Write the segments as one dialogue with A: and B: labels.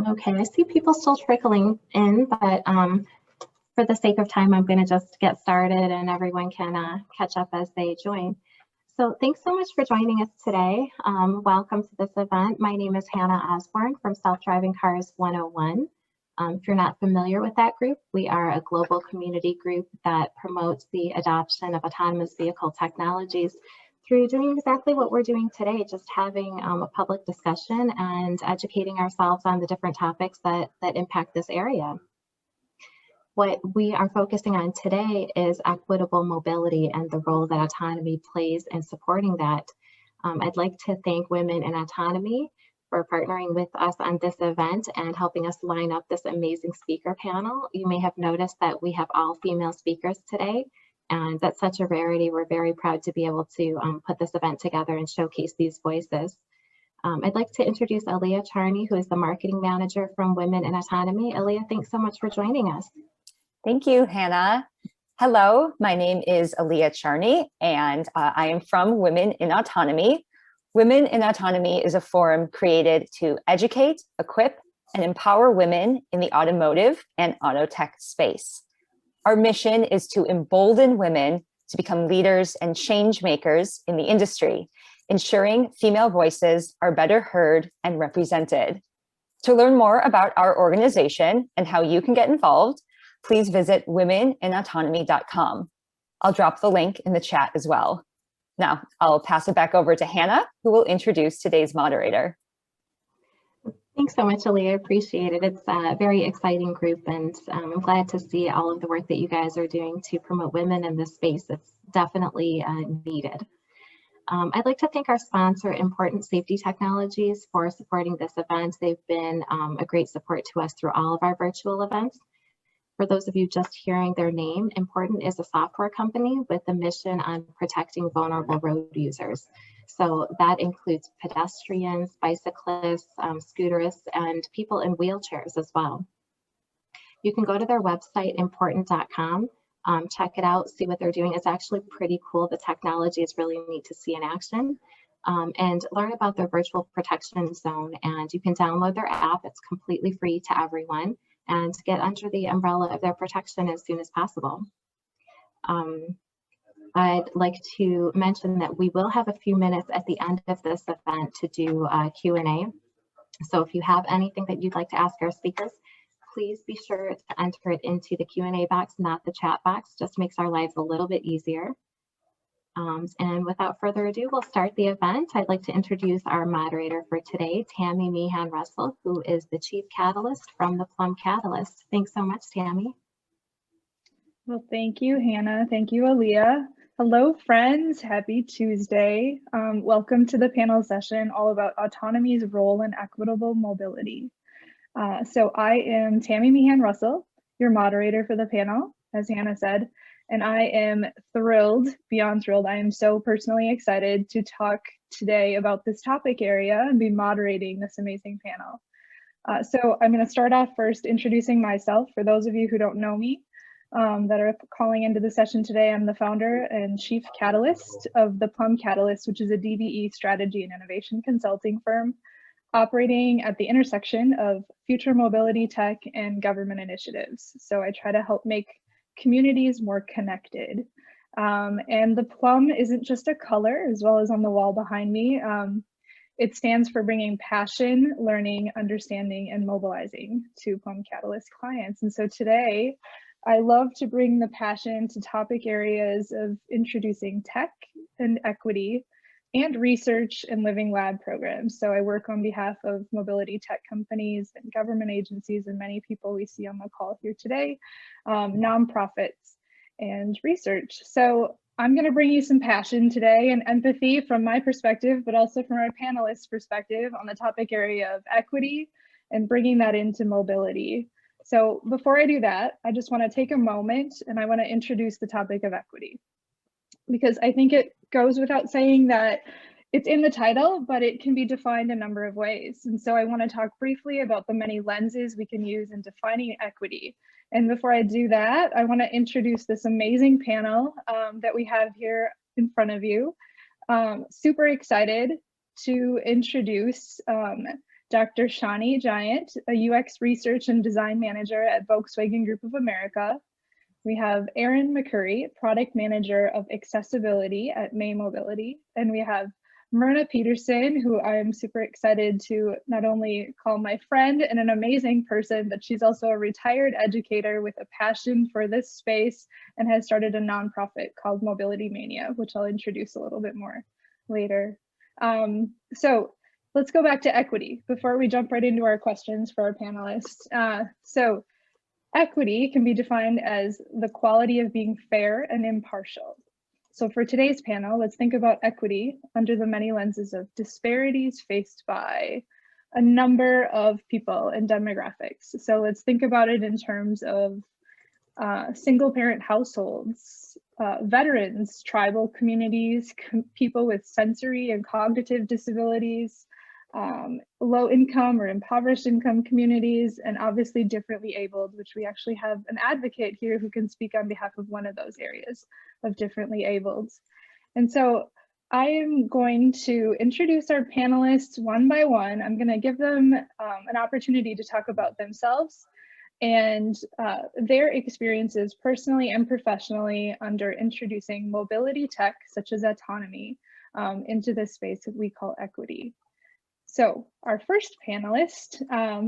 A: Okay, I see people still trickling in, but for the sake of time, I'm going to just get started and everyone can catch up as they join. So thanks so much for joining us today. Welcome to this event. My name is Hannah Osborn from Self-Driving Cars 101. If you're not familiar with that group, we are a global community group that promotes the adoption of autonomous vehicle technologies through doing exactly what we're doing today, just having a public discussion and educating ourselves on the different topics that impact this area. What we are focusing on today is equitable mobility and the role that autonomy plays in supporting that. I'd like to thank Women in Autonomy for partnering with us on this event and helping us line up this amazing speaker panel. You may have noticed that we have all female speakers today, and that's such a rarity. We're very proud to be able to put this event together and showcase these voices. I'd like to introduce Aaliyah Charney, who is the marketing manager from Women in Autonomy. Aaliyah, thanks so much for joining us.
B: Thank you, Hannah. Hello, my name is Aaliyah Charney, and I am from Women in Autonomy. Women in Autonomy is a forum created to educate, equip, and empower women in the automotive and auto tech space. Our mission is to embolden women to become leaders and change makers in the industry, ensuring female voices are better heard and represented. To learn more about our organization and how you can get involved, please visit womeninautonomy.com. I'll drop the link in the chat as well. Now, I'll pass it back over to Hannah, who will introduce today's moderator.
A: Thanks so much, Aaliyah. I appreciate it. It's a very exciting group, and I'm glad to see all of the work that you guys are doing to promote women in this space. It's definitely needed. I'd like to thank our sponsor, Important Safety Technologies, for supporting this event. They've been a great support to us through all of our virtual events. For those of you just hearing their name, Important is a software company with a mission on protecting vulnerable road users. So that includes pedestrians, bicyclists, scooterists, and people in wheelchairs as well. You can go to their website, important.com, check it out, see what they're doing. It's actually pretty cool. The technology is really neat to see in action. And learn about their virtual protection zone. And you can download their app. It's completely free to everyone, and get under the umbrella of their protection as soon as possible. I'd like to mention that we will have a few minutes at the end of this event to do Q&A. So if you have anything that you'd like to ask our speakers, please be sure to enter it into the Q&A box, not the chat box. Just makes our lives a little bit easier. And without further ado, we'll start the event. I'd like to introduce our moderator for today, Tammy Meehan Russell, who is the Chief Catalyst from the Plum Catalyst. Thanks so much, Tammy.
C: Well, thank you, Hannah. Thank you, Aaliyah. Hello, friends. Happy Tuesday. Welcome to the panel session all about autonomy's role in equitable mobility. So I am Tammy Meehan Russell, your moderator for the panel, as Hannah said. And I am thrilled, beyond thrilled. I am so personally excited to talk today about this topic area and be moderating this amazing panel. So I'm going to start off first introducing myself. For those of you who don't know me, that are calling into the session today, I'm the founder and chief catalyst of the Plum Catalyst, which is a DBE strategy and innovation consulting firm operating at the intersection of future mobility tech and government initiatives. So I try to help make communities more connected. And the plum isn't just a color, as well as on the wall behind me. It stands for bringing passion, learning, understanding, and mobilizing to Plum Catalyst clients. And so today, I love to bring the passion to topic areas of introducing tech and equity and research and living lab programs. So I work on behalf of mobility tech companies and government agencies and many people we see on the call here today, nonprofits and research. So I'm going to bring you some passion today and empathy from my perspective, but also from our panelists' perspective on the topic area of equity and bringing that into mobility. So before I do that, I just want to take a moment and I want to introduce the topic of equity, because I think it goes without saying that it's in the title, but it can be defined a number of ways. And so I want to talk briefly about the many lenses we can use in defining equity. And before I do that, I want to introduce this amazing panel that we have here in front of you. Super excited to introduce Dr. Shani Giant, a UX Research and Design Manager at Volkswagen Group of America. We have Erin McCurry, Product Manager of Accessibility at May Mobility. And we have Myrna Peterson, who I'm super excited to not only call my friend and an amazing person, but she's also a retired educator with a passion for this space and has started a nonprofit called Mobility Mania, which I'll introduce a little bit more later. So let's go back to equity before we jump right into our questions for our panelists. So equity can be defined as the quality of being fair and impartial. So for today's panel, let's think about equity under the many lenses of disparities faced by a number of people and demographics. So let's think about it in terms of single parent households, veterans, tribal communities, people with sensory and cognitive disabilities, low income or impoverished income communities, and obviously differently abled, which we actually have an advocate here who can speak on behalf of one of those areas of differently abled. And so I am going to introduce our panelists one by one. I'm going to give them an opportunity to talk about themselves and their experiences personally and professionally under introducing mobility tech, such as autonomy, into this space that we call equity. So our first panelist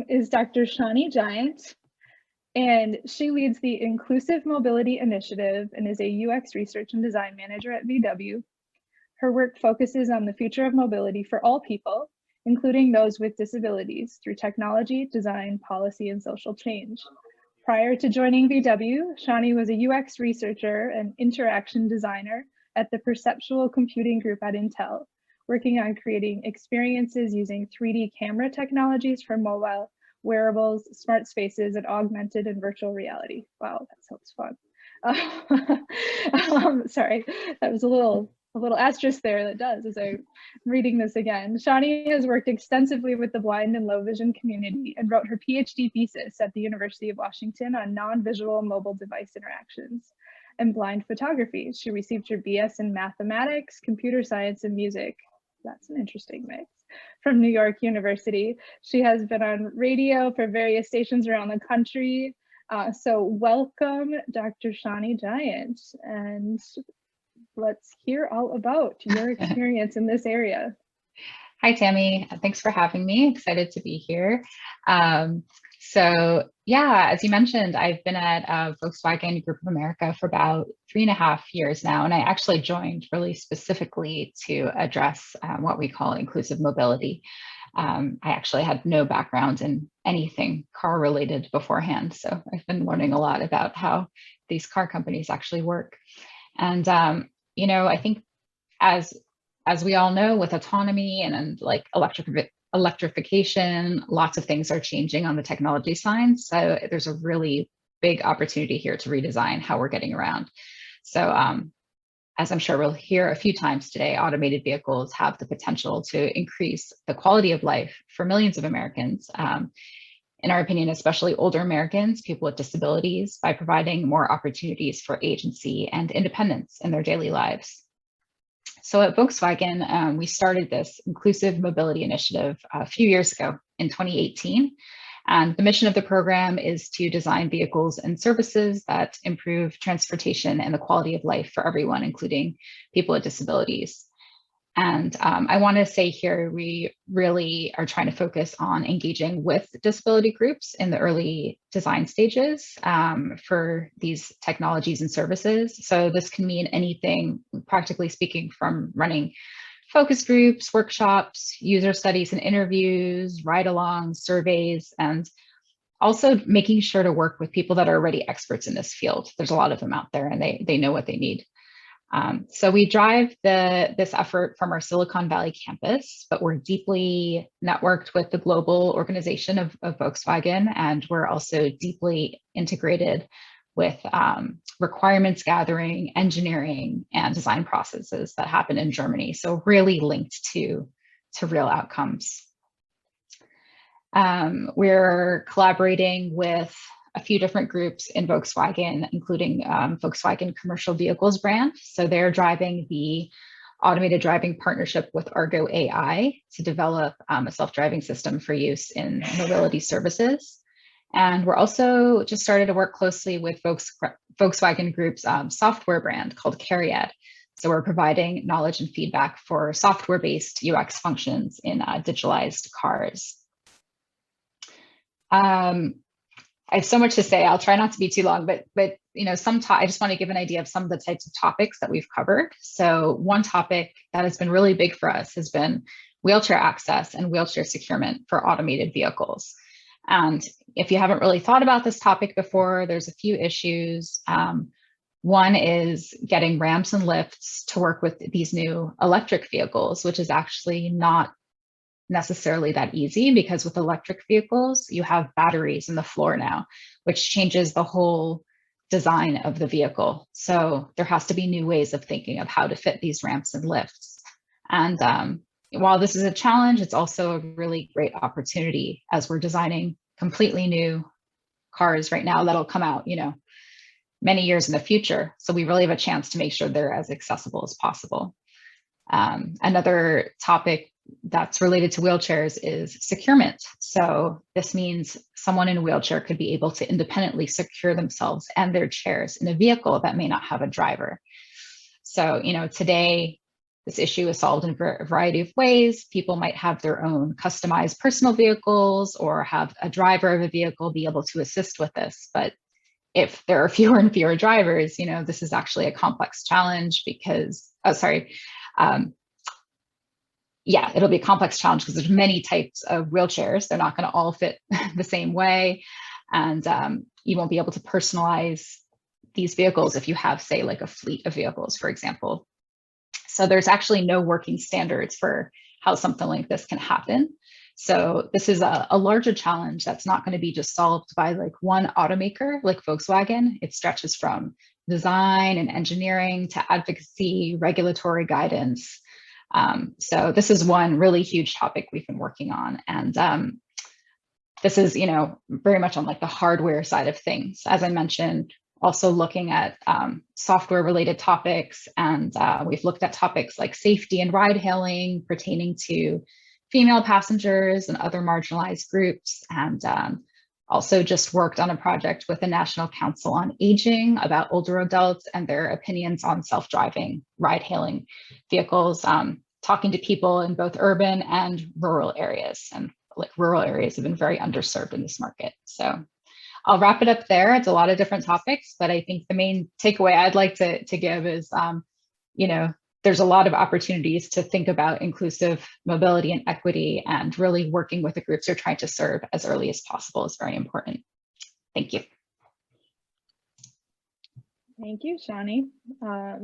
C: is Dr. Shani Giant, and she leads the Inclusive Mobility Initiative and is a UX Research and Design Manager at VW. Her work focuses on the future of mobility for all people, including those with disabilities, through technology, design, policy, and social change. Prior to joining VW, Shani was a UX researcher and interaction designer at the Perceptual Computing Group at Intel, working on creating experiences using 3D camera technologies for mobile, wearables, smart spaces, and augmented and virtual reality. Wow, that sounds fun. Sorry, that was a little asterisk there that does as I'm reading this again. Shani has worked extensively with the blind and low vision community and wrote her PhD thesis at the University of Washington on non-visual mobile device interactions and blind photography. She received her BS in mathematics, computer science, and music. That's an interesting mix. From New York University. She has been on radio for various stations around the country. So welcome, Dr. Shani Giant, and let's hear all about your experience in this area.
D: Hi, Tammy. Thanks for having me. Excited to be here. So yeah, as you mentioned, I've been at Volkswagen Group of America for about 3.5 years now, and I actually joined really specifically to address what we call inclusive mobility. I actually had no background in anything car related beforehand, so I've been learning a lot about how these car companies actually work. And you know, I think as we all know, with autonomy and like electrification, lots of things are changing on the technology side. So there's a really big opportunity here to redesign how we're getting around. So as I'm sure we'll hear a few times today, automated vehicles have the potential to increase the quality of life for millions of Americans. In our opinion, especially older Americans, people with disabilities, by providing more opportunities for agency and independence in their daily lives. So at Volkswagen, we started this inclusive mobility initiative a few years ago in 2018. And the mission of the program is to design vehicles and services that improve transportation and the quality of life for everyone, including people with disabilities. And I want to say here, we really are trying to focus on engaging with disability groups in the early design stages for these technologies and services. So this can mean anything, practically speaking, from running focus groups, workshops, user studies and interviews, ride-alongs, surveys, and also making sure to work with people that are already experts in this field. There's a lot of them out there and they know what they need. So we drive this effort from our Silicon Valley campus, but we're deeply networked with the global organization of Volkswagen, and we're also deeply integrated with requirements gathering, engineering, and design processes that happen in Germany. So really linked to real outcomes. We're collaborating with a few different groups in Volkswagen, including Volkswagen Commercial Vehicles brand. So they're driving the automated driving partnership with Argo AI to develop a self-driving system for use in mobility services. And we're also just started to work closely with Volkswagen Group's software brand called Cariad. So we're providing knowledge and feedback for software-based UX functions in digitalized cars. I have so much to say. I'll try not to be too long, but you know, I just want to give an idea of some of the types of topics that we've covered. So one topic that has been really big for us has been wheelchair access and wheelchair securement for automated vehicles. And if you haven't really thought about this topic before, there's a few issues. One is getting ramps and lifts to work with these new electric vehicles, which is actually not necessarily that easy, because with electric vehicles, you have batteries in the floor now, which changes the whole design of the vehicle. So there has to be new ways of thinking of how to fit these ramps and lifts. And while this is a challenge, it's also a really great opportunity as we're designing completely new cars right now that'll come out, you know, many years in the future. So we really have a chance to make sure they're as accessible as possible. Another topic that's related to wheelchairs is securement. So this means someone in a wheelchair could be able to independently secure themselves and their chairs in a vehicle that may not have a driver. So, you know, today, this issue is solved in a variety of ways. People might have their own customized personal vehicles or have a driver of a vehicle be able to assist with this. But if there are fewer and fewer drivers, you know, this is actually a complex challenge because, yeah, it'll be a complex challenge because there's many types of wheelchairs. They're not going to all fit the same way. And you won't be able to personalize these vehicles if you have, say, like a fleet of vehicles, for example. So there's actually no working standards for how something like this can happen. So this is a larger challenge that's not going to be just solved by like one automaker like Volkswagen. It stretches from design and engineering to advocacy, regulatory guidance. So this is one really huge topic we've been working on. And this is, you know, very much on like the hardware side of things. As I mentioned, also looking at software related topics. And we've looked at topics like safety and ride hailing pertaining to female passengers and other marginalized groups. And also just worked on a project with the National Council on Aging about older adults and their opinions on self-driving ride hailing vehicles, talking to people in both urban and rural areas. And like rural areas have been very underserved in this market. So I'll wrap it up there. It's a lot of different topics, but I think the main takeaway I'd like to give is, you know, there's a lot of opportunities to think about inclusive mobility and equity, and really working with the groups you're trying to serve as early as possible is very important. Thank you.
C: Thank you, Shani.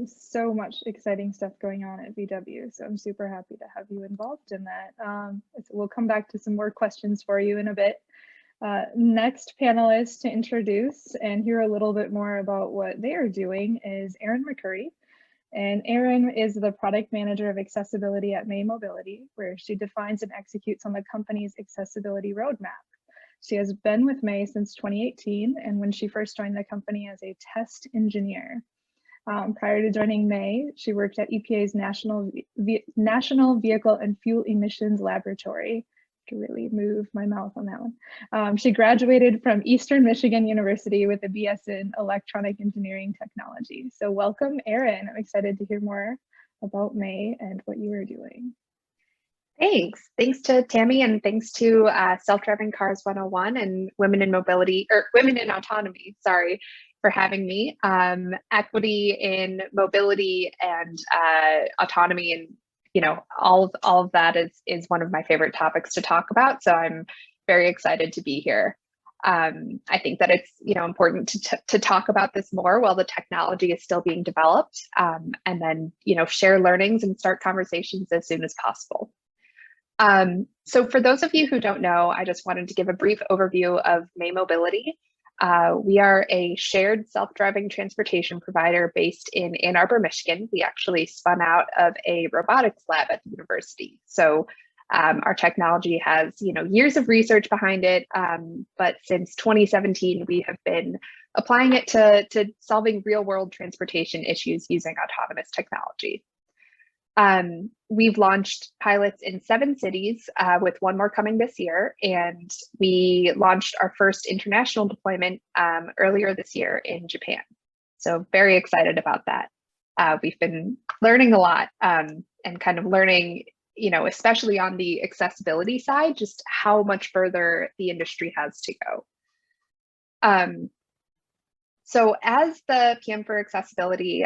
C: So much exciting stuff going on at VW. So I'm super happy to have you involved in that. We'll come back to some more questions for you in a bit. Next panelist to introduce and hear a little bit more about what they are doing is Erin McCurry. And Erin is the product manager of accessibility at May Mobility, where she defines and executes on the company's accessibility roadmap. She has been with May since 2018, and when she first joined the company as a test engineer. Prior to joining May, she worked at EPA's National Vehicle and Fuel Emissions Laboratory. To really move my mouth on that one. She graduated from Eastern Michigan University with a BS in Electronic Engineering Technology. So welcome, Erin. I'm excited to hear more about May and what you are doing.
E: Thanks. Thanks to Tammy, and thanks to Self-Driving Cars 101 and Women in Mobility, or Women in Autonomy, sorry, for having me. Equity in mobility and autonomy, and you know, all of that is one of my favorite topics to talk about. So I'm very excited to be here. I think that it's, you know, important to talk about this more while the technology is still being developed, and then, you know, share learnings and start conversations as soon as possible. So for those of you who don't know, I just wanted to give a brief overview of May Mobility. We are a shared self-driving transportation provider based in Ann Arbor, Michigan. We actually spun out of a robotics lab at the university. So our technology has, you know, years of research behind it, but since 2017, we have been applying it to solving real-world transportation issues using autonomous technology. We've launched pilots in 7 cities, with 1 more coming this year, and we launched our first international deployment earlier this year in Japan. So very excited about that. We've been learning a lot, and kind of learning, especially on the accessibility side, just how much further the industry has to go. So as the PM for accessibility,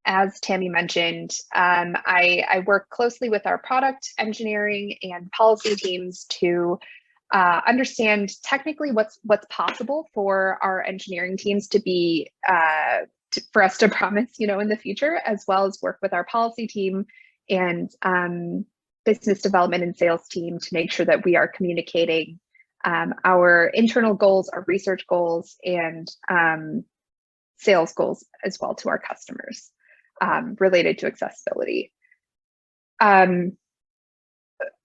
E: as Tammy mentioned, I work closely with our product engineering and policy teams to understand technically what's possible for our engineering teams to be, for us to promise, in the future, as well as work with our policy team and business development and sales team to make sure that we are communicating our internal goals, our research goals, and sales goals as well to our customers related to accessibility.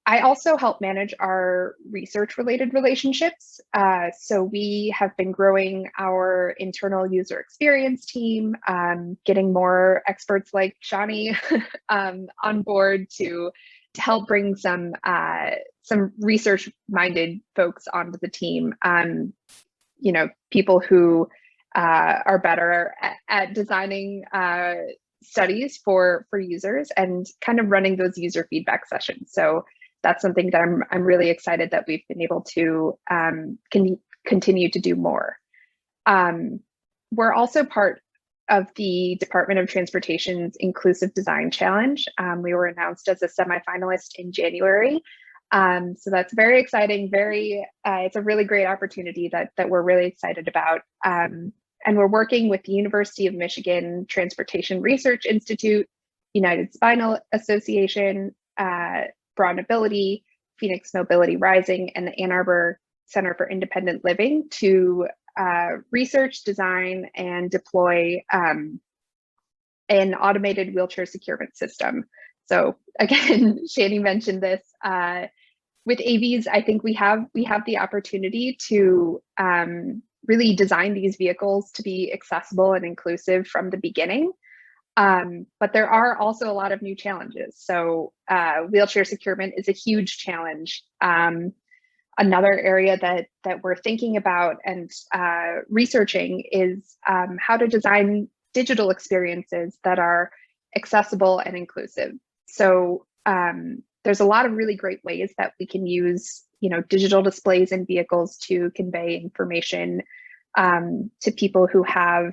E: I also help manage our research-related relationships. So we have been growing our internal user experience team, getting more experts like Shani on board to help bring some research-minded folks onto the team. People who are better at designing studies for users and kind of running those user feedback sessions. So that's something that I'm really excited that we've been able to continue to do more. We're also part of the Department of Transportation's Inclusive Design Challenge. We were announced as a semi-finalist in January. So that's very exciting. It's a really great opportunity that we're really excited about. And we're working with the University of Michigan Transportation Research Institute, United Spinal Association, Broad Ability, Phoenix Mobility Rising, and the Ann Arbor Center for Independent Living to research, design, and deploy an automated wheelchair securement system. So again, Shani mentioned this. With AVs, I think we have the opportunity to really design these vehicles to be accessible and inclusive from the beginning. But there are also a lot of new challenges. So wheelchair securement is a huge challenge. Another area that we're thinking about and researching is how to design digital experiences that are accessible and inclusive. So there's a lot of really great ways that we can use, digital displays in vehicles to convey information to people who have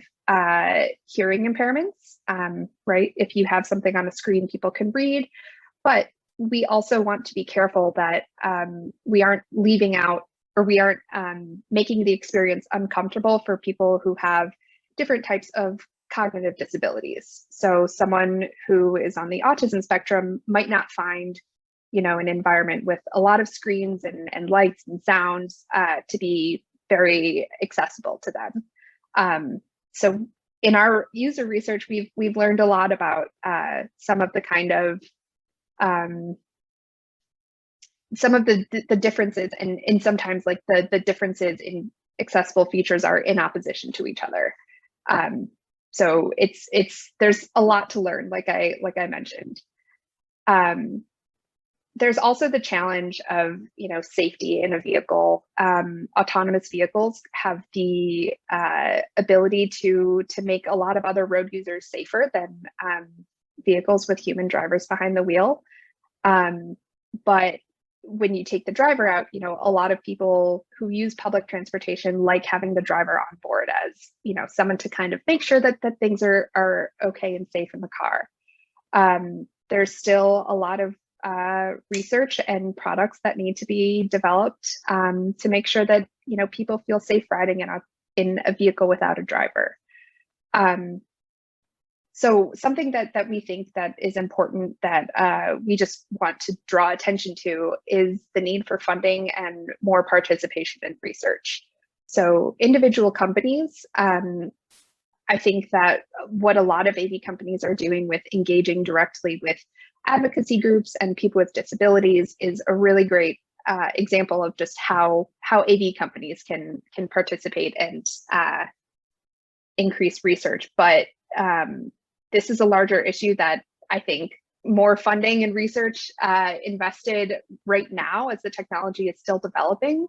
E: hearing impairments, right? If you have something on a screen, people can read, but we also want to be careful that we aren't leaving out, or we aren't making the experience uncomfortable for people who have different types of cognitive disabilities. So someone who is on the autism spectrum might not find, an environment with a lot of screens and lights and sounds to be very accessible to them. So in our user research, we've learned a lot about some of the kind of some of the differences, and sometimes like the differences in accessible features are in opposition to each other. So there's a lot to learn, like I mentioned. There's also the challenge of safety in a vehicle. Autonomous vehicles have the ability to make a lot of other road users safer than vehicles with human drivers behind the wheel. But when you take the driver out, a lot of people who use public transportation like having the driver on board as someone to kind of make sure that things are okay and safe in the car. There's still a lot of research and products that need to be developed to make sure that people feel safe riding in a vehicle without a driver. So something that we think that is important that we just want to draw attention to is the need for funding and more participation in research. So individual companies, I think that what a lot of AV companies are doing with engaging directly with advocacy groups and people with disabilities is a really great example of just how AV companies can participate and increase research. But this is a larger issue that I think more funding and research invested right now as the technology is still developing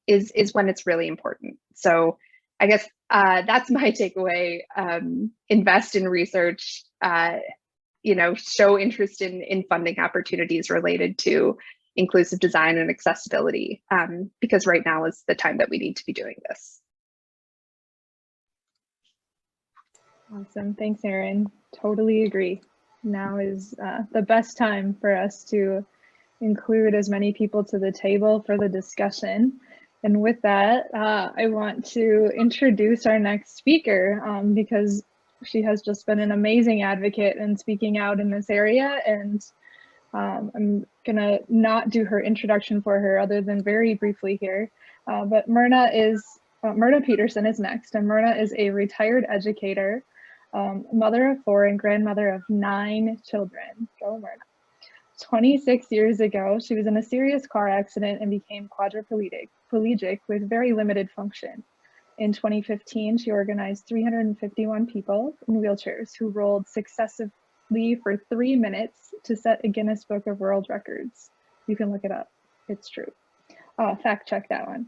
E: is when it's really important. So I guess that's my takeaway. Invest in research, show interest in funding opportunities related to inclusive design and accessibility, because right now is the time that we need to be doing this.
C: Awesome, thanks, Erin. Totally agree. Now is the best time for us to include as many people to the table for the discussion. And with that, I want to introduce our next speaker because she has just been an amazing advocate and speaking out in this area. And I'm gonna not do her introduction for her other than very briefly here. But Myrna Peterson is next, and Myrna is a retired educator, mother of 4 and grandmother of 9 children. Go Myrna. 26 years ago, she was in a serious car accident and became quadriplegic with very limited function. In 2015, she organized 351 people in wheelchairs who rolled successively for 3 minutes to set a Guinness Book of World Records. You can look it up, it's true. Fact check that one.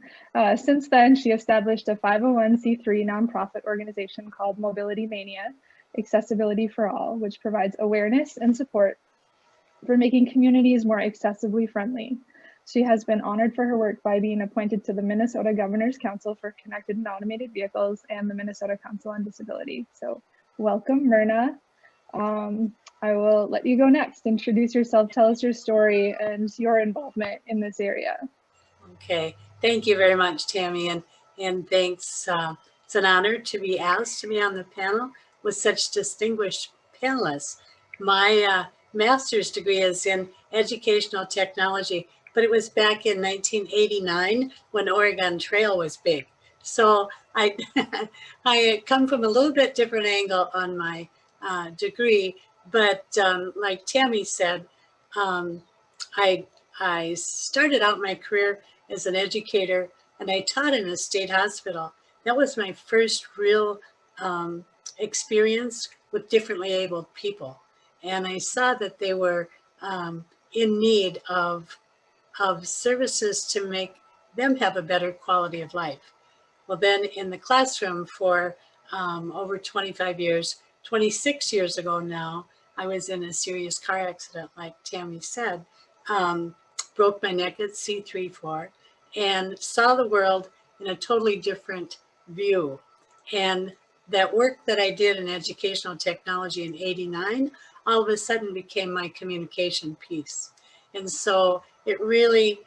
C: Since then, she established a 501c3 nonprofit organization called Mobility Mania, Accessibility for All, which provides awareness and support for making communities more accessibly friendly. She has been honored for her work by being appointed to the Minnesota Governor's Council for Connected and Automated Vehicles and the Minnesota Council on Disability. So welcome, Myrna. I will let you go next. Introduce yourself, tell us your story and your involvement in this area.
F: Okay, thank you very much, Tammy, and thanks. It's an honor to be asked to be on the panel with such distinguished panelists. My master's degree is in educational technology, but it was back in 1989 when Oregon Trail was big. So I come from a little bit different angle on my degree, but like Tammy said, I started out my career as an educator, and I taught in a state hospital. That was my first real experience with differently abled people. And I saw that they were in need of services to make them have a better quality of life. Well, then in the classroom for over 25 years, 26 years ago now, I was in a serious car accident, like Tammy said, broke my neck at C3-4 and saw the world in a totally different view. And that work that I did in educational technology in '89, all of a sudden became my communication piece. And so it really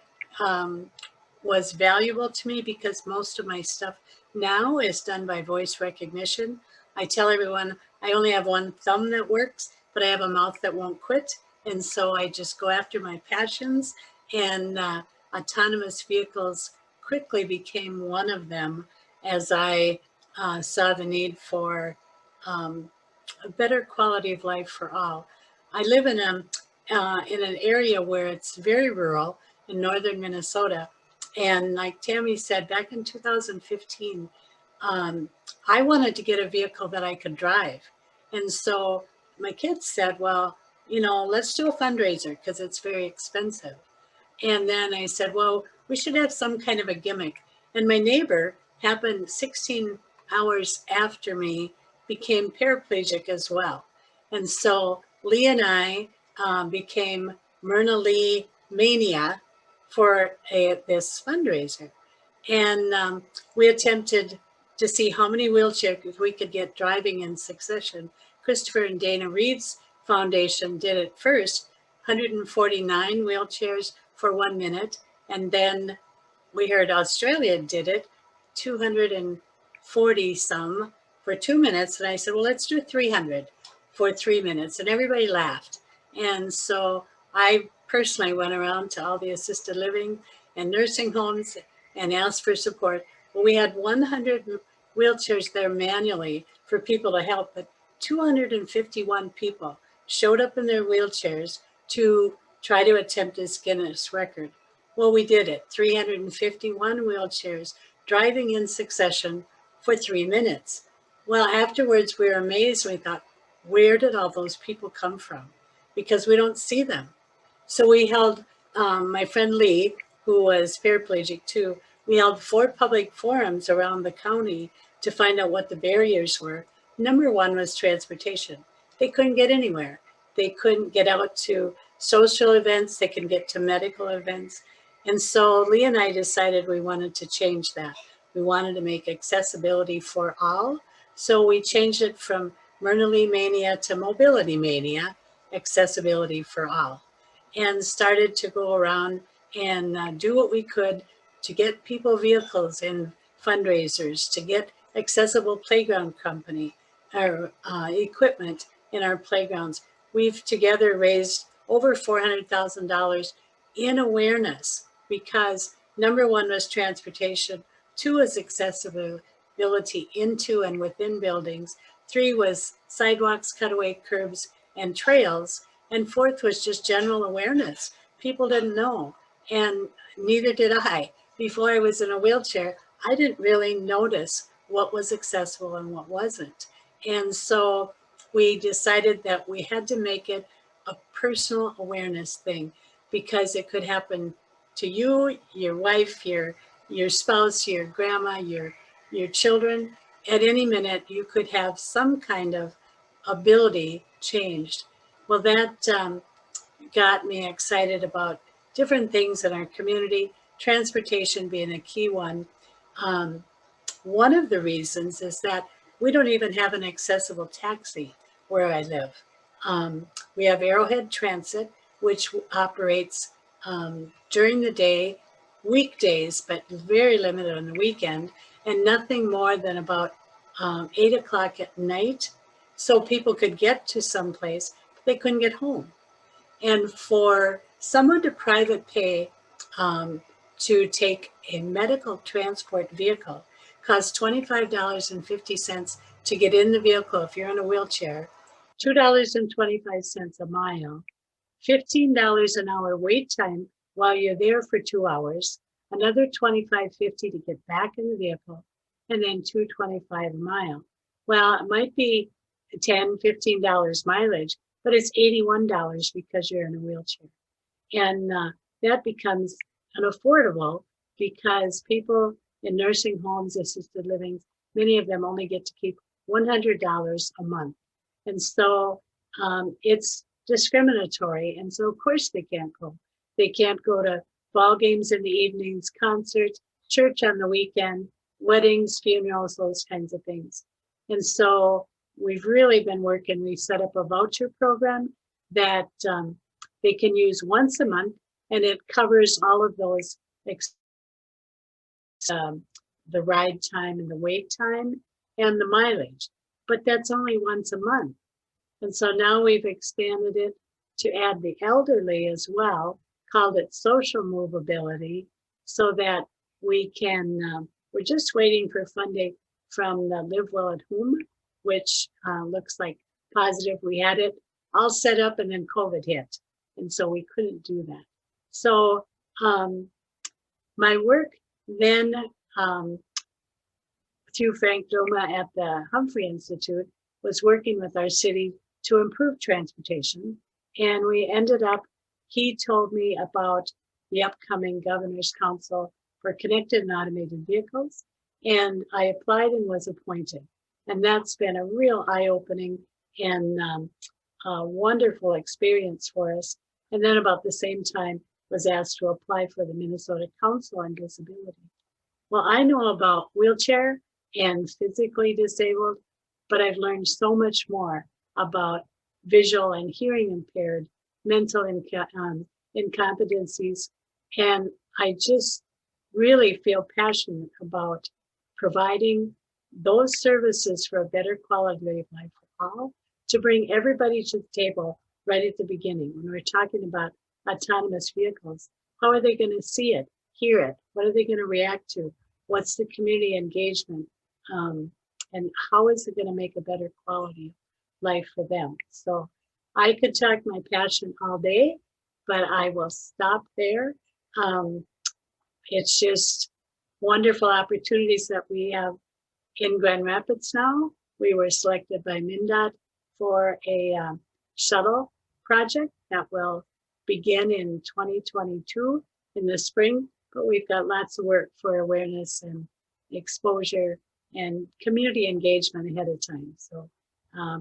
F: was valuable to me because most of my stuff now is done by voice recognition. I tell everyone I only have one thumb that works, but I have a mouth that won't quit. And so I just go after my passions, and autonomous vehicles quickly became one of them as I saw the need for a better quality of life for all. I live in an area where it's very rural in northern Minnesota. And like Tammy said, back in 2015, I wanted to get a vehicle that I could drive. And so my kids said, well, let's do a fundraiser because it's very expensive. And then I said, well, we should have some kind of a gimmick. And my neighbor happened 16 hours after me became paraplegic as well. And so Lee and I became Myrna Lee Mania for this fundraiser. And we attempted to see how many wheelchairs we could get driving in succession. Christopher and Dana Reed's foundation did it first, 149 wheelchairs for 1 minute. And then we heard Australia did it, 240 some for 2 minutes. And I said, well, let's do 300 for 3 minutes. And everybody laughed. And so I personally went around to all the assisted living and nursing homes and asked for support. Well, we had 100 wheelchairs there manually for people to help, but 251 people showed up in their wheelchairs to try to attempt this Guinness record. Well, we did it, 351 wheelchairs driving in succession for 3 minutes. Well, afterwards we were amazed. We thought, where did all those people come from? because we don't see them. So we held, my friend Lee, who was paraplegic too, we held 4 public forums around the county to find out what the barriers were. Number one was transportation. They couldn't get anywhere. They couldn't get out to social events. They couldn't get to medical events. And so Lee and I decided we wanted to change that. We wanted to make accessibility for all. So we changed it from Myrna-Lee Mania to Mobility Mania, accessibility for all, and started to go around and do what we could to get people vehicles and fundraisers, to get accessible playground company or equipment in our playgrounds. We've together raised over $400,000 in awareness because number one was transportation, 2 was accessibility into and within buildings, 3 was sidewalks, cutaway curbs, and trails, and 4th was just general awareness. People didn't know, and neither did I. Before I was in a wheelchair, I didn't really notice what was accessible and what wasn't. And so we decided that we had to make it a personal awareness thing because it could happen to you, your wife, your spouse, your grandma, your children. At any minute, you could have some kind of ability changed. Well, that got me excited about different things in our community, transportation being a key one. One of the reasons is that we don't even have an accessible taxi where I live. We have Arrowhead Transit, which operates during the day, weekdays, but very limited on the weekend, and nothing more than about 8 o'clock at night. So people could get to someplace, but they couldn't get home. And for someone to private pay to take a medical transport vehicle costs $25.50 to get in the vehicle if you're in a wheelchair, $2.25 a mile, $15 an hour wait time while you're there for 2 hours, another $25.50 to get back in the vehicle, and then $2.25 a mile. Well, it might be $10, $15 mileage, but it's $81 because you're in a wheelchair. And that becomes unaffordable because people in nursing homes, assisted living, many of them only get to keep $100 a month. And so it's discriminatory. And so of course they can't go. They can't go to ball games in the evenings, concerts, church on the weekend, weddings, funerals, those kinds of things. And so we've really been working. We set up a voucher program that they can use once a month, and it covers all of those, the ride time and the wait time and the mileage. But that's only once a month. And so now we've expanded it to add the elderly as well, called it social movability, so that we can, we're just waiting for funding from the Live Well at Home, which looks like positive. We had it all set up and then COVID hit. And so we couldn't do that. So my work then through Frank Doma at the Humphrey Institute was working with our city to improve transportation. And we ended up, he told me about the upcoming Governor's Council for Connected and Automated Vehicles. And I applied and was appointed. And that's been a real eye-opening and wonderful experience for us. And then about the same time was asked to apply for the Minnesota Council on Disability. Well, I know about wheelchair and physically disabled, but I've learned so much more about visual and hearing impaired, mental incompetencies. And I just really feel passionate about providing those services for a better quality of life for all, to bring everybody to the table right at the beginning. When we're talking about autonomous vehicles, how are they going to see it, hear it? What are they going to react to? What's the community engagement? And how is it going to make a better quality of life for them? So I could talk my passion all day, but I will stop there. It's just wonderful opportunities that we have in Grand Rapids now. We were selected by MnDOT for a shuttle project that will begin in 2022 in the spring, but we've got lots of work for awareness and exposure and community engagement ahead of time. So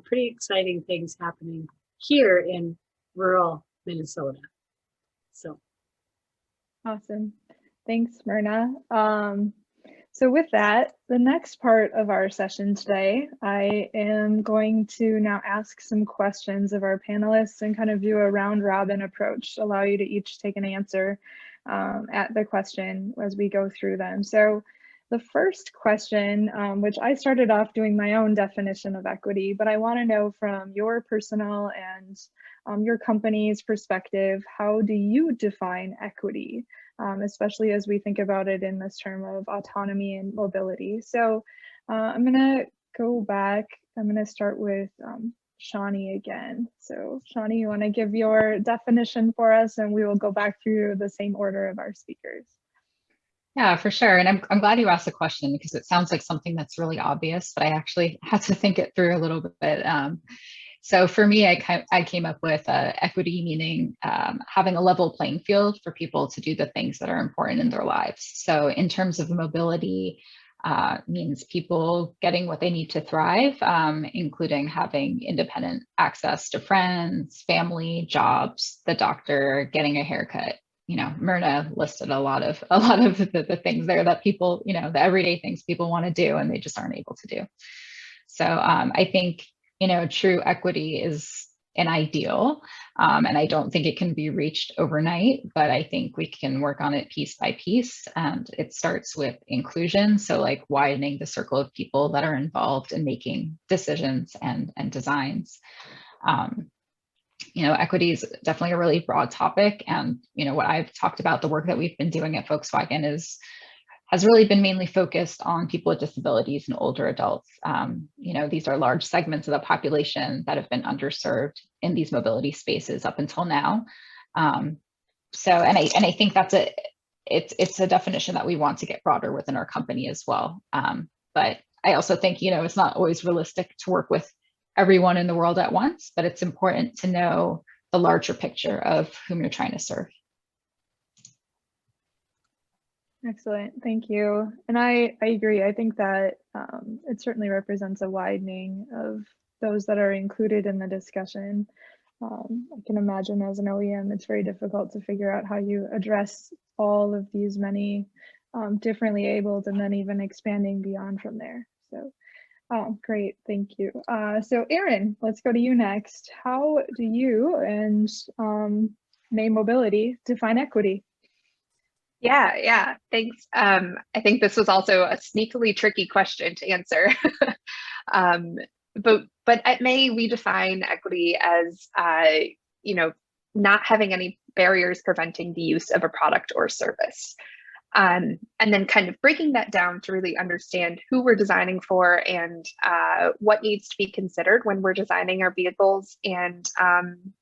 F: pretty exciting things happening here in rural Minnesota. So
C: Awesome. Thanks, Myrna. So with that, the next part of our session today, I am going to now ask some questions of our panelists and kind of do a round robin approach, allow you to each take an answer at the question as we go through them. So the first question, which I started off doing my own definition of equity, but I want to know from your personal and your company's perspective, how do you define equity? Especially as we think about it in this term of autonomy and mobility. So I'm gonna go back. I'm gonna start with Shawnee again. So Shawnee, you wanna give your definition for us and we will go back through the same order of our speakers.
D: Yeah, for sure. And I'm glad you asked the question because it sounds like something that's really obvious, but I actually had to think it through a little bit. So for me, I came up with equity, meaning having a level playing field for people to do the things that are important in their lives. So in terms of mobility, means people getting what they need to thrive, including having independent access to friends, family, jobs, the doctor, getting a haircut. You know, Myrna listed a lot of the things there that people, you know, the everyday things people want to do and they just aren't able to do. So I think, you know, true equity is an ideal, and I don't think it can be reached overnight, but I think we can work on it piece by piece. And it starts with inclusion. So like widening the circle of people that are involved in making decisions and designs. You know, equity is definitely a really broad topic. And, you know, what I've talked about, the work that we've been doing at Volkswagen has really been mainly focused on people with disabilities and older adults. You know, these are large segments of the population that have been underserved in these mobility spaces up until now. So, and I think it's a definition that we want to get broader within our company as well. But I also think, you know, it's not always realistic to work with everyone in the world at once, but it's important to know the larger picture of whom you're trying to serve.
C: Excellent, thank you. And I agree. I think that it certainly represents a widening of those that are included in the discussion. I can imagine as an OEM, it's very difficult to figure out how you address all of these many differently abled and then even expanding beyond from there. So great, thank you. So Erin, let's go to you next. How do you and May Mobility define equity?
E: Yeah, thanks. I think this was also a sneakily tricky question to answer. But at May, we define equity as, you know, not having any barriers preventing the use of a product or service. And then kind of breaking that down to really understand who we're designing for and what needs to be considered when we're designing our vehicles and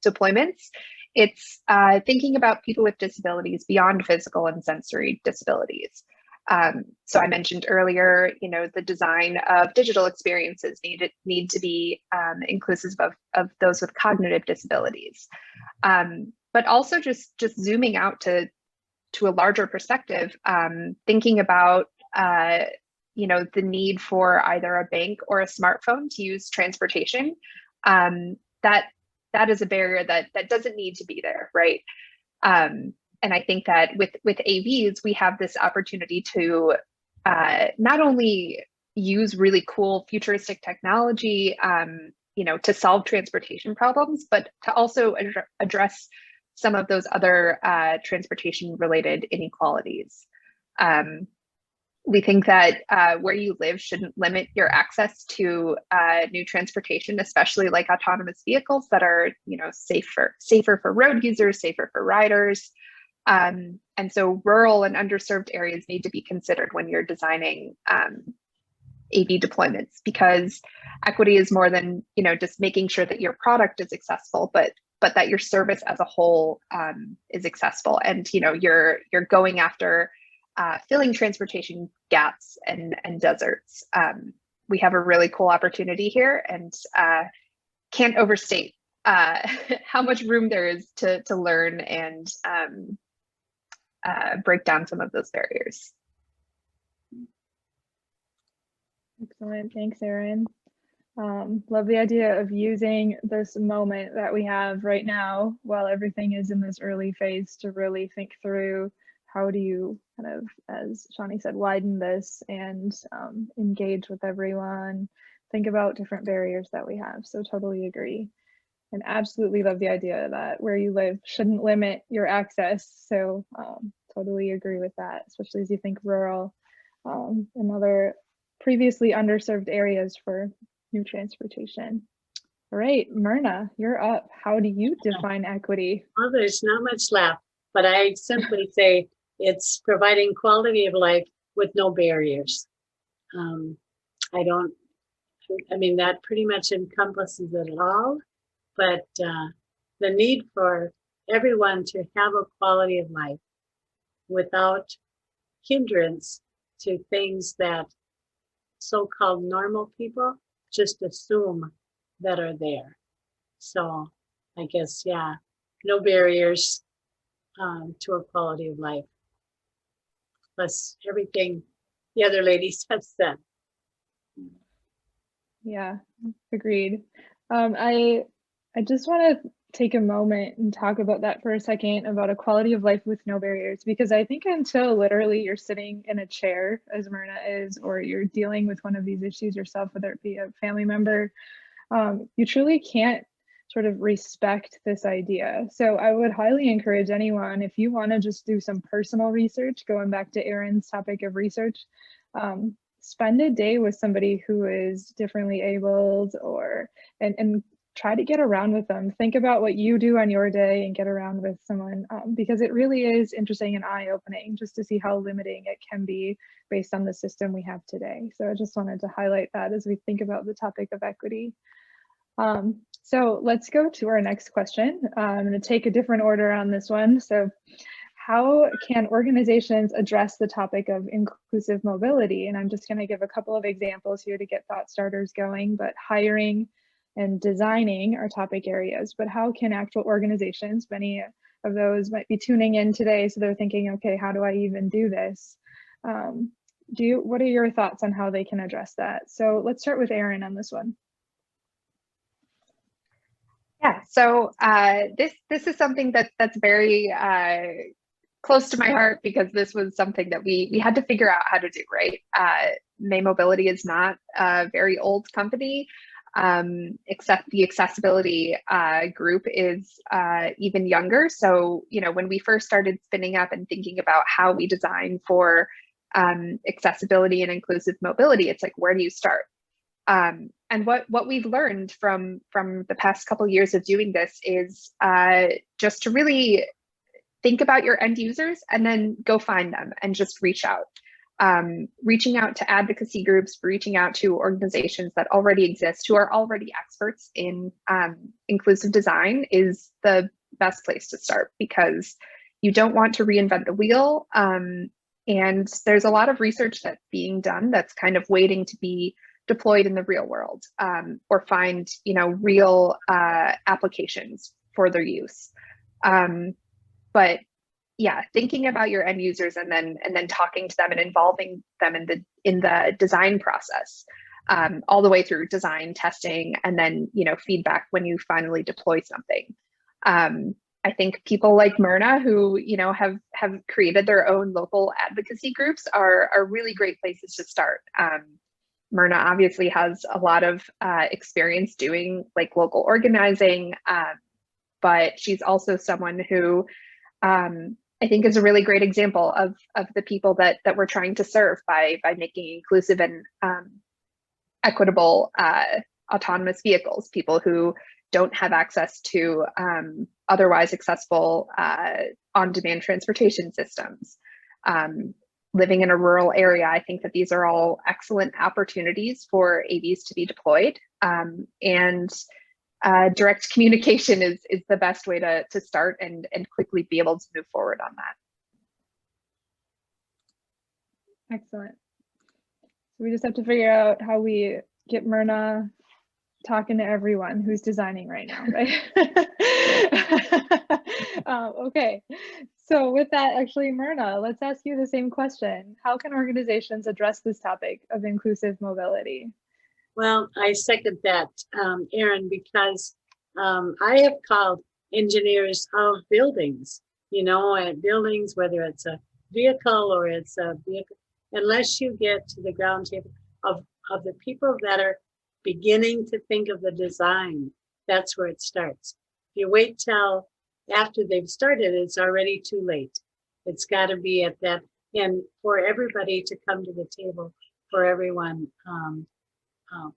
E: deployments. It's thinking about people with disabilities beyond physical and sensory disabilities. So I mentioned earlier, you know, the design of digital experiences need to be inclusive of those with cognitive disabilities, but also just zooming out to a larger perspective, thinking about you know, the need for either a bank or a smartphone to use transportation. That is a barrier that doesn't need to be there, right? And I think that with AVs, we have this opportunity to not only use really cool futuristic technology, you know, to solve transportation problems, but to also address some of those other transportation-related inequalities. We think that where you live shouldn't limit your access to new transportation, especially like autonomous vehicles that are, you know, safer for road users, safer for riders. And so rural and underserved areas need to be considered when you're designing AV deployments, because equity is more than, you know, just making sure that your product is accessible, but that your service as a whole is accessible. And, you know, you're going after filling transportation gaps and deserts. We have a really cool opportunity here, and can't overstate how much room there is to learn and break down some of those barriers.
C: Excellent. Thanks, Erin. Love the idea of using this moment that we have right now while everything is in this early phase to really think through how do you kind of, as Shawnee said, widen this and engage with everyone, think about different barriers that we have. So totally agree. And absolutely love the idea that where you live shouldn't limit your access. So totally agree with that, especially as you think rural and other previously underserved areas for new transportation. All right, Myrna, you're up. How do you define equity?
F: Well, there's not much left, but I simply say it's providing quality of life with no barriers. I mean, that pretty much encompasses it all, but the need for everyone to have a quality of life without hindrance to things that so-called normal people just assume that are there. So I guess, yeah, no barriers to a quality of life. Plus everything the other ladies have said.
C: Yeah, agreed. I just want to take a moment and talk about that for a second, about a quality of life with no barriers, because I think until literally you're sitting in a chair, as Myrna is, or you're dealing with one of these issues yourself, whether it be a family member, you truly can't sort of respect this idea. So I would highly encourage anyone, if you want to just do some personal research, going back to Erin's topic of research, spend a day with somebody who is differently abled, or and try to get around with them. Think about what you do on your day and get around with someone, because it really is interesting and eye-opening just to see how limiting it can be based on the system we have today. So I just wanted to highlight that as we think about the topic of equity. So let's go to our next question. I'm going to take a different order on this one. So how can organizations address the topic of inclusive mobility? And I'm just going to give a couple of examples here to get thought starters going, but hiring and designing are topic areas. But how can actual organizations, many of those might be tuning in today, so they're thinking, okay, how do I even do this? What are your thoughts on how they can address that? So let's start with Erin on this one.
E: Yeah, so this is something that's very close to my heart, because this was something that we had to figure out how to do, right? May Mobility is not a very old company, except the accessibility group is even younger. So, you know, when we first started spinning up and thinking about how we design for accessibility and inclusive mobility, it's like, where do you start? And what we've learned from the past couple of years of doing this is just to really think about your end users and then go find them and just reach out. Reaching out to advocacy groups, reaching out to organizations that already exist, who are already experts in inclusive design, is the best place to start, because you don't want to reinvent the wheel. And there's a lot of research that's being done that's kind of waiting to be deployed in the real world, or find, you know, real applications for their use. But yeah, thinking about your end users and then talking to them and involving them in the design process, all the way through design, testing, and then, you know, feedback when you finally deploy something. I think people like Myrna, who, you know, have created their own local advocacy groups, are really great places to start. Myrna obviously has a lot of experience doing like local organizing, but she's also someone who I think is a really great example of the people that we're trying to serve by making inclusive and equitable autonomous vehicles, people who don't have access to otherwise accessible on-demand transportation systems. Living in a rural area, I think that these are all excellent opportunities for AVs to be deployed, and direct communication is the best way to start and quickly be able to move forward on that.
C: Excellent. So we just have to figure out how we get Myrna talking to everyone who's designing right now, right? Okay, so with that, actually, Myrna, let's ask you the same question. How can organizations address this topic of inclusive mobility?
F: Well, I second that, Erin, because I have called engineers of buildings, at buildings, whether it's a vehicle or it's a vehicle, unless you get to the ground table of the people that are beginning to think of the design, that's where it starts. If you wait till after they've started, it's already too late. It's got to be at that, and for everybody to come to the table, for everyone,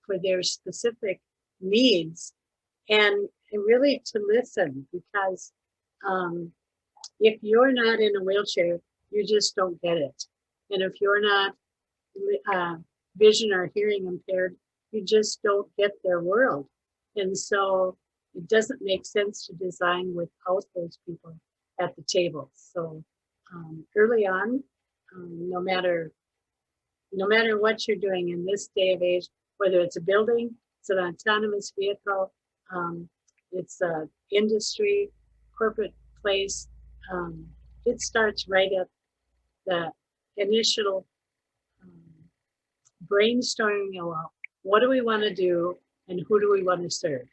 F: for their specific needs, and really to listen, because if you're not in a wheelchair, you just don't get it. And if you're not vision or hearing impaired, you just don't get their world. And so it doesn't make sense to design without those people at the table. So early on, no matter what you're doing in this day of age, whether it's a building, it's an autonomous vehicle, it's an industry, corporate place, it starts right at the initial brainstorming about what do we want to do and who do we want to serve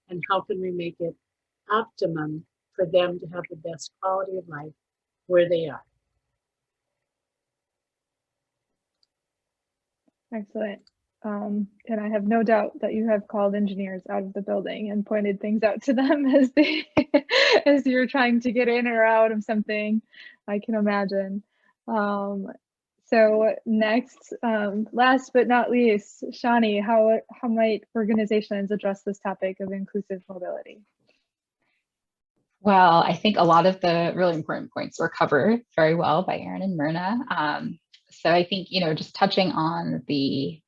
F: and how can we make it optimum for them to have the best quality of life where they are.
C: Excellent. And I have no doubt that you have called engineers out of the building and pointed things out to them as they as you're trying to get in or out of something, I can imagine. So next, last but not least, Shani, how might organizations address this topic of inclusive mobility?
D: Well, I think a lot of the really important points were covered very well by Erin and Myrna. So I think, just touching on the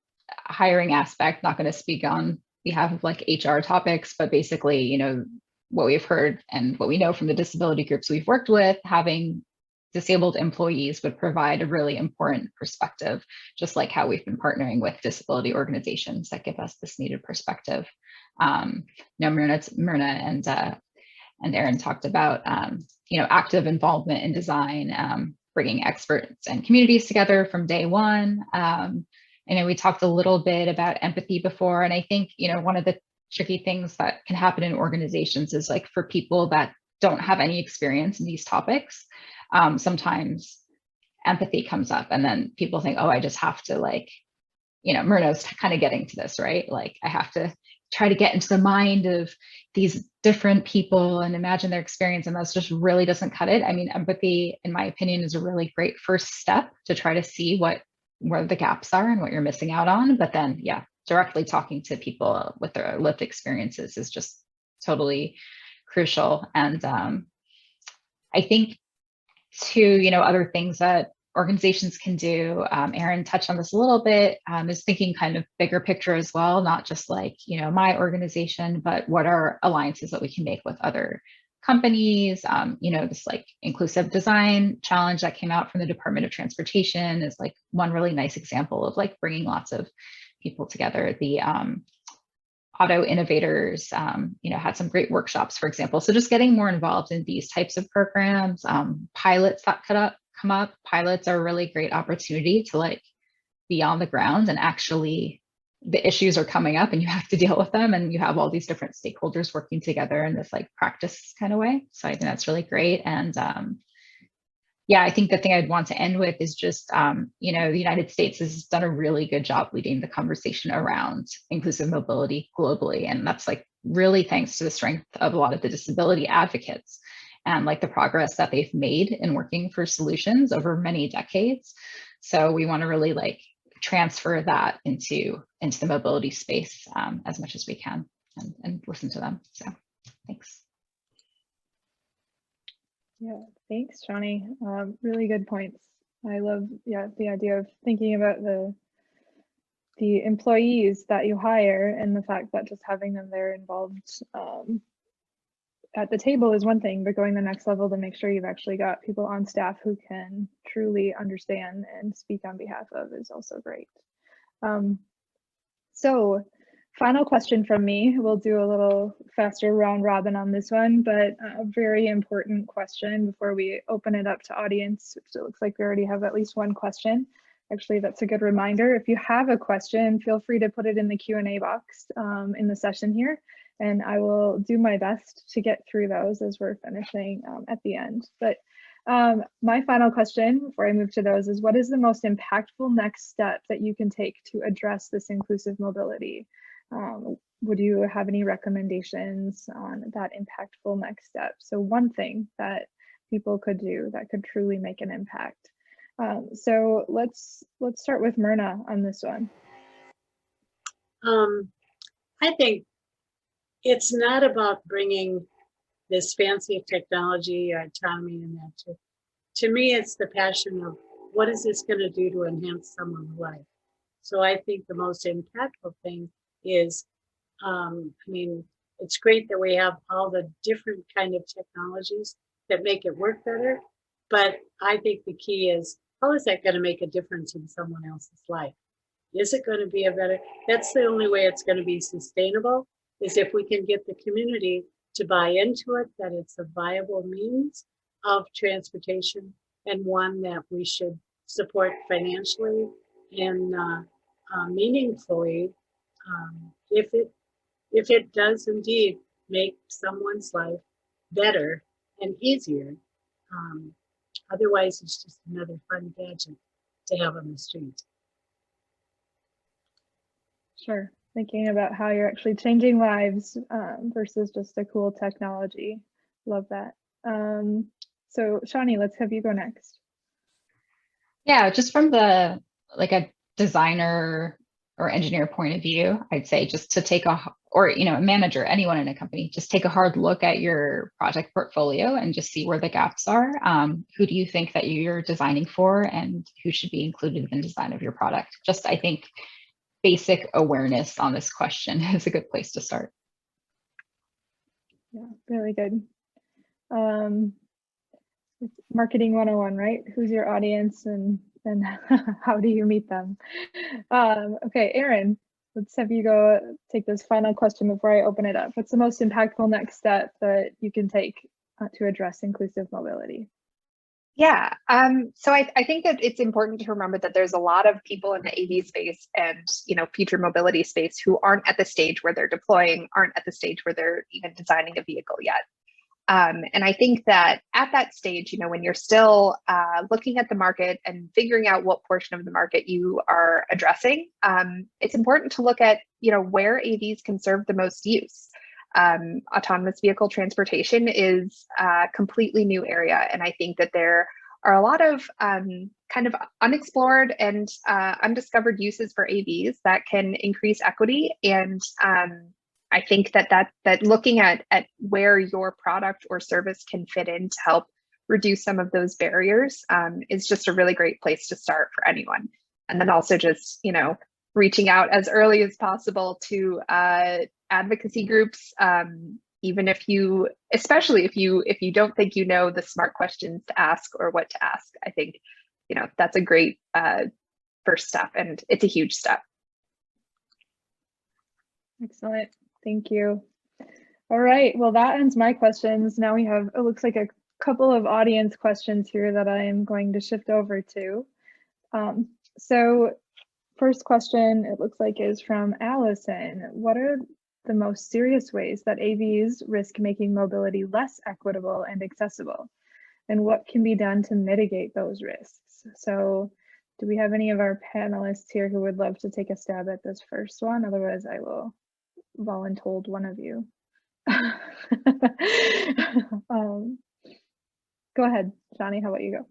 D: hiring aspect, not going to speak on behalf of like HR topics, but basically, what we've heard and what we know from the disability groups we've worked with, having disabled employees would provide a really important perspective, just like how we've been partnering with disability organizations that give us this needed perspective. Myrna and Erin talked about, active involvement in design, bringing experts and communities together from day one. And we talked a little bit about empathy before, and I think, one of the tricky things that can happen in organizations is like for people that don't have any experience in these topics, sometimes empathy comes up and then people think, oh, I just have to Myrna's kind of getting to this, right? Like I have to try to get into the mind of these different people and imagine their experience, and that's just really doesn't cut it. I mean, empathy, in my opinion, is a really great first step to try to see where the gaps are and what you're missing out on. But then, yeah, directly talking to people with their lived experiences is just totally crucial. And I think too, other things that organizations can do, Erin touched on this a little bit, is thinking kind of bigger picture as well, not just like, my organization, but what are alliances that we can make with other companies. This like inclusive design challenge that came out from the Department of Transportation is like one really nice example of like bringing lots of people together. The auto innovators, had some great workshops, for example. So just getting more involved in these types of programs, pilots that come up. Pilots are a really great opportunity to like be on the ground and actually the issues are coming up and you have to deal with them, and you have all these different stakeholders working together in this like practice kind of way. So I think that's really great. And yeah, I think the thing I'd want to end with is just, the United States has done a really good job leading the conversation around inclusive mobility globally. And that's like really thanks to the strength of a lot of the disability advocates and like the progress that they've made in working for solutions over many decades. So we want to really like transfer that into the mobility space as much as we can and listen to them. So thanks.
C: Yeah, thanks, Shani. Really good points. I love, the idea of thinking about the employees that you hire and the fact that just having them there involved at the table is one thing, but going the next level to make sure you've actually got people on staff who can truly understand and speak on behalf of is also great. So Final question from me. We'll do a little faster round robin on this one, but a very important question before we open it up to audience, which it looks like we already have at least one question. Actually, that's a good reminder. If you have a question, feel free to put it in the Q&A box in the session here, and I will do my best to get through those as we're finishing at the end. But my final question before I move to those is, what is the most impactful next step that you can take to address this inclusive mobility? Would you have any recommendations on that impactful next step? So one thing that people could do that could truly make an impact. So let's start with Myrna on this one.
F: I think it's not about bringing this fancy technology or autonomy and that. To me, it's the passion of what is this going to do to enhance someone's life. So I think the most impactful thing is, I mean, it's great that we have all the different kind of technologies that make it work better, but I think the key is, how is that going to make a difference in someone else's life? Is it going to be a better, that's the only way it's going to be sustainable, is if we can get the community to buy into it, that it's a viable means of transportation and one that we should support financially and meaningfully, if it does indeed make someone's life better and easier. Otherwise, it's just another fun gadget to have on the street.
C: Sure, thinking about how you're actually changing lives versus just a cool technology. Love that. So Shani, let's have you go next.
D: Yeah, just from the like a designer or engineer point of view, I'd say just to take a, or a manager, anyone in a company, just take a hard look at your project portfolio and just see where the gaps are. Who do you think that you're designing for, and who should be included in the design of your product? Just, I think, basic awareness on this question is a good place to start.
C: Yeah, really good. Marketing 101, right? Who's your audience and how do you meet them? Okay, Erin, let's have you go take this final question before I open it up. What's the most impactful next step that you can take to address inclusive mobility?
E: Yeah, so I think that it's important to remember that there's a lot of people in the AV space and future mobility space who aren't at the stage where they're deploying, aren't at the stage where they're even designing a vehicle yet. And I think that at that stage, when you're still looking at the market and figuring out what portion of the market you are addressing, it's important to look at where AVs can serve the most use. Autonomous vehicle transportation is a completely new area, and I think that there are a lot of kind of unexplored and undiscovered uses for AVs that can increase equity. And I think that looking at where your product or service can fit in to help reduce some of those barriers is just a really great place to start for anyone. And then also just reaching out as early as possible to advocacy groups, even especially if you don't think the smart questions to ask or what to ask. I think that's a great first step, and it's a huge step.
C: Excellent, thank you. All right, well, that ends my questions. Now we have, it looks like, a couple of audience questions here that I am going to shift over to. So first question, it looks like, is from Allison. What are the most serious ways that AVs risk making mobility less equitable and accessible? And what can be done to mitigate those risks? So do we have any of our panelists here who would love to take a stab at this first one? Otherwise, I will voluntold one of you. Go ahead, Shani, how about you go?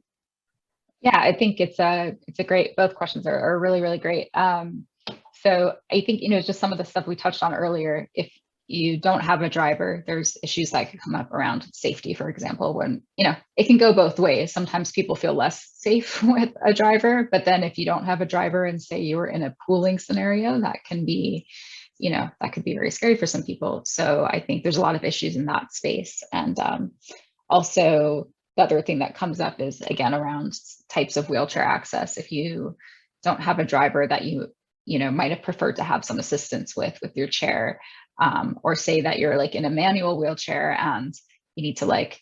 D: Yeah, I think it's a great, both questions are really, really great. So I think, just some of the stuff we touched on earlier, if you don't have a driver, there's issues that could come up around safety, for example, when, it can go both ways. Sometimes people feel less safe with a driver, but then if you don't have a driver and say you were in a pooling scenario, that can be, that could be very scary for some people. So I think there's a lot of issues in that space. And also, the other thing that comes up is, again, around types of wheelchair access. If you don't have a driver that you might have preferred to have some assistance with your chair, or say that you're like in a manual wheelchair and you need to like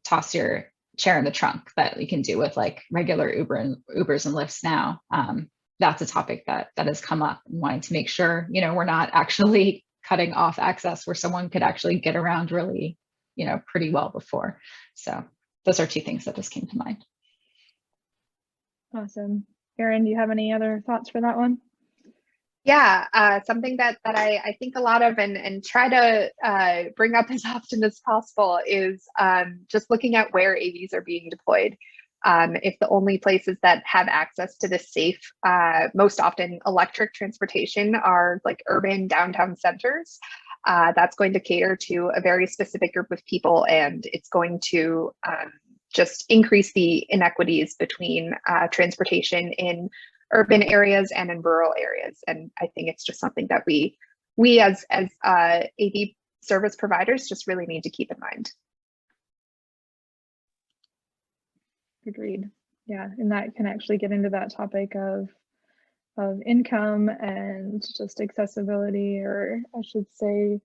D: toss your chair in the trunk, that we can do with like regular Ubers and Lyfts now. That's a topic that has come up, and wanting to make sure, we're not actually cutting off access where someone could actually get around really, pretty well before. So those are two things that just came to mind.
C: Awesome. Erin, do you have any other thoughts for that one?
E: Yeah, something that I think a lot of and try to bring up as often as possible is just looking at where AVs are being deployed. If the only places that have access to this safe, most often electric transportation, are like urban downtown centers, that's going to cater to a very specific group of people, and it's going to just increase the inequities between transportation in urban areas and in rural areas. And I think it's just something that we as AV service providers just really need to keep in mind.
C: Agreed. Yeah, and that can actually get into that topic of income and just accessibility, or I should say,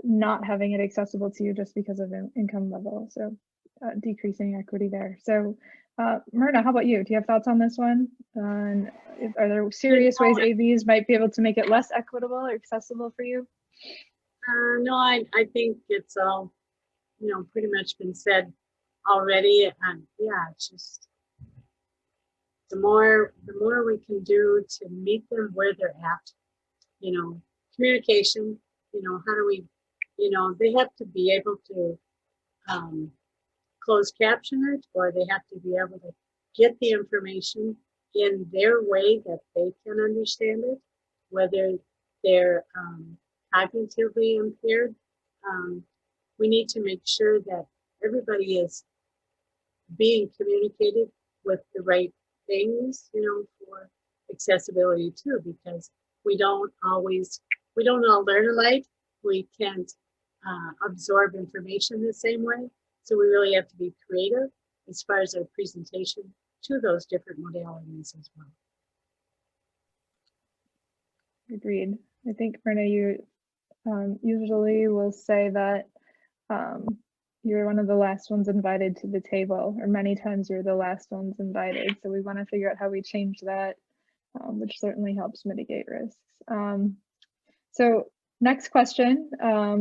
C: not having it accessible to you just because of income level. So decreasing equity there. So Myrna, how about you? Do you have thoughts on this one? Are there serious ways AVs might be able to make it less equitable or accessible for you?
F: No, I think it's all, pretty much been said already. Yeah, it's just the more we can do to meet them where they're at, communication, how do we, they have to be able to closed caption it, or they have to be able to get the information in their way that they can understand it, whether they're cognitively impaired. We need to make sure that everybody is being communicated with the right things, for accessibility too, because we don't all learn alike. We can't absorb information the same way. So we really have to be creative as far as our presentation to those different modalities as well.
C: Agreed. I think, Myrna, you usually will say that you're one of the last ones invited to the table, or many times you're the last ones invited. So we want to figure out how we change that, which certainly helps mitigate risks. So next question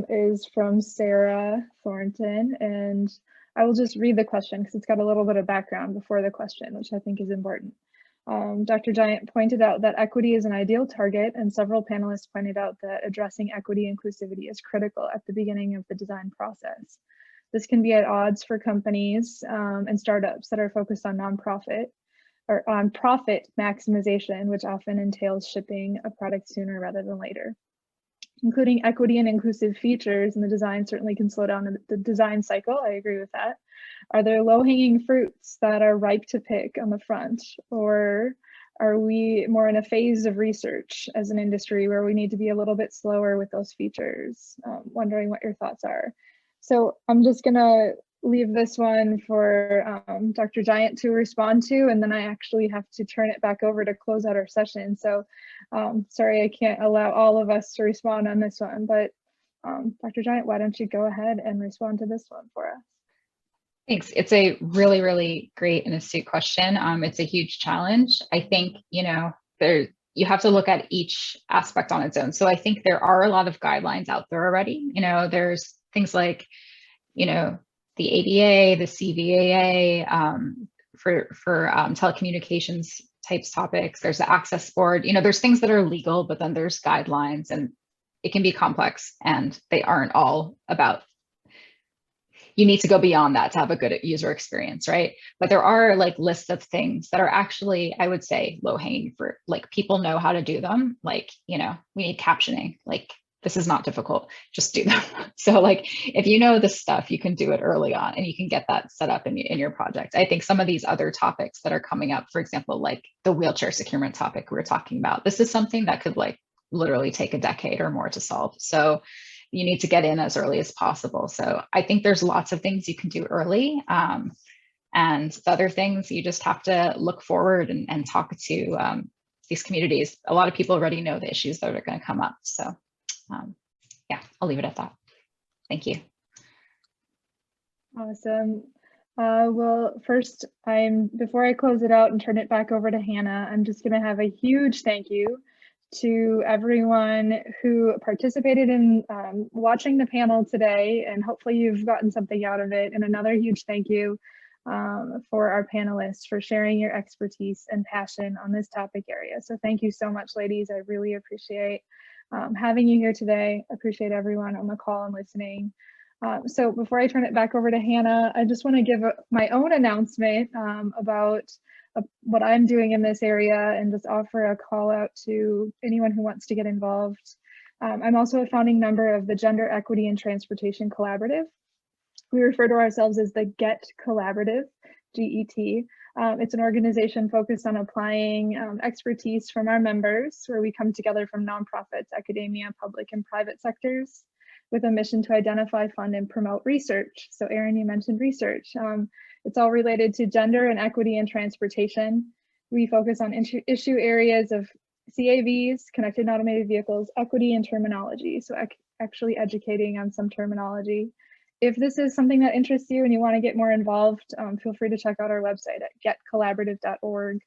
C: is from Sarah Thornton, and I will just read the question because it's got a little bit of background before the question, which I think is important. Dr. Giant pointed out that equity is an ideal target, and several panelists pointed out that addressing equity inclusivity is critical at the beginning of the design process. This can be at odds for companies and startups that are focused on nonprofit or on profit maximization, which often entails shipping a product sooner rather than later. Including equity and inclusive features in the design certainly can slow down the design cycle. I agree with that. Are there low-hanging fruits that are ripe to pick on the front, or are we more in a phase of research as an industry where we need to be a little bit slower with those features? Wondering what your thoughts are. So I'm just gonna leave this one for Dr. Giant to respond to, and then I actually have to turn it back over to close out our session. So sorry, I can't allow all of us to respond on this one, but Dr. Giant, why don't you go ahead and respond to this one for us?
D: Thanks. It's a really, really great and astute question. It's a huge challenge. I think, you have to look at each aspect on its own. So I think there are a lot of guidelines out there already. There's things like, the ADA, the CVAA, for telecommunications types topics. There's the access board. There's things that are legal, but then there's guidelines, and it can be complex, and they aren't all about, you need to go beyond that to have a good user experience, right? But there are like lists of things that are actually, I would say, low hanging fruit. Like, people know how to do them. Like, we need captioning. Like, this is not difficult, just do them. So like, if you know this stuff, you can do it early on, and you can get that set up in your project. I think some of these other topics that are coming up, for example, like the wheelchair securement topic we were talking about, this is something that could like literally take a decade or more to solve. So you need to get in as early as possible. So I think there's lots of things you can do early. And the other things, you just have to look forward and talk to these communities, a lot of people already know the issues that are going to come up. So yeah, I'll leave it at that. Thank you.
C: Awesome. Well, first, before I close it out and turn it back over to Hannah, I'm just going to have a huge thank you to everyone who participated in watching the panel today, and hopefully you've gotten something out of it. And another huge thank you for our panelists for sharing your expertise and passion on this topic area. So thank you so much, ladies. I really appreciate having you here today. Appreciate everyone on the call and listening. So before I turn it back over to Hannah, I just want to give my own announcement about what I'm doing in this area and just offer a call out to anyone who wants to get involved. I'm also a founding member of the Gender Equity and Transportation Collaborative. We refer to ourselves as the GET Collaborative, GET. It's an organization focused on applying expertise from our members, where we come together from nonprofits, academia, public and private sectors, with a mission to identify, fund, and promote research. So Erin, you mentioned research. It's all related to gender and equity and transportation. We focus on issue areas of CAVs, connected and automated vehicles, equity, and terminology. So actually educating on some terminology. If this is something that interests you and you want to get more involved, feel free to check out our website at getcollaborative.org,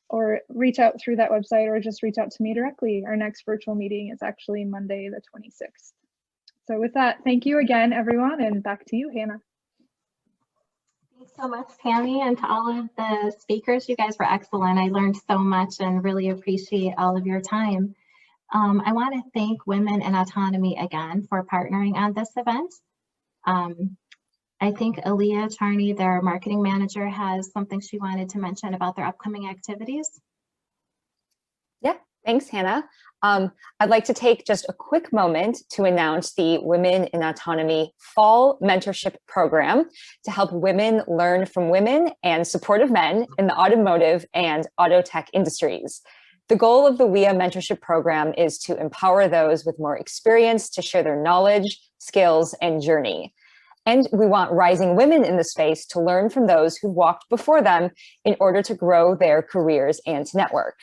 C: or reach out through that website, or just reach out to me directly. Our next virtual meeting is actually Monday, the 26th. So with that, thank you again, everyone, and back to you, Hannah.
A: Thanks so much, Tammy, and to all of the speakers. You guys were excellent. I learned so much and really appreciate all of your time. I want to thank Women in Autonomy again for partnering on this event. I think Aaliyah Charney, their marketing manager, has something she wanted to mention about their upcoming activities.
B: Yeah, thanks, Hannah. I'd like to take just a quick moment to announce the Women in Autonomy Fall Mentorship Program to help women learn from women and supportive men in the automotive and auto tech industries. The goal of the WIA Mentorship Program is to empower those with more experience to share their knowledge, skills, and journey. And we want rising women in the space to learn from those who walked before them in order to grow their careers and to network.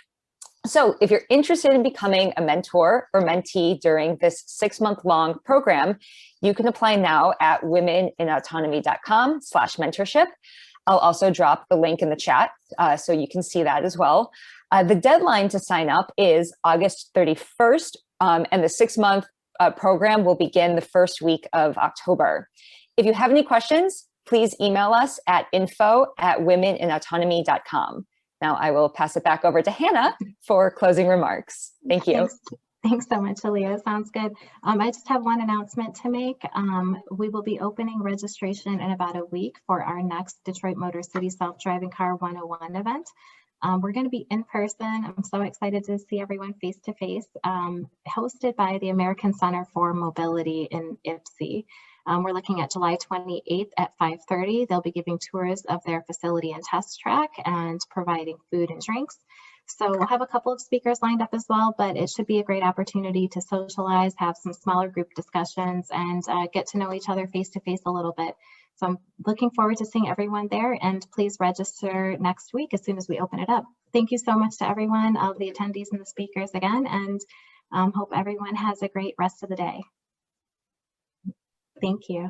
B: So if you're interested in becoming a mentor or mentee during this 6-month-long program, you can apply now at womeninautonomy.com/mentorship. I'll also drop the link in the chat so you can see that as well. The deadline to sign up is August 31st, and the 6-month program will begin the first week of October. If you have any questions, please email us at info@womeninautonomy.com. Now I will pass it back over to Hannah for closing remarks. Thank you.
A: Thanks so much, Aaliyah. Sounds good. I just have one announcement to make. We will be opening registration in about a week for our next Detroit Motor City Self-Driving Car 101 event. We're going to be in person. I'm so excited to see everyone face to face, hosted by the American Center for Mobility in IPSI. We're looking at July 28th at 5:30. They'll be giving tours of their facility and test track and providing food and drinks. So we'll have a couple of speakers lined up as well, but it should be a great opportunity to socialize, have some smaller group discussions, and get to know each other face to face a little bit. So I'm looking forward to seeing everyone there, and please register next week as soon as we open it up. Thank you so much to everyone, all of the attendees and the speakers again, and hope everyone has a great rest of the day. Thank you.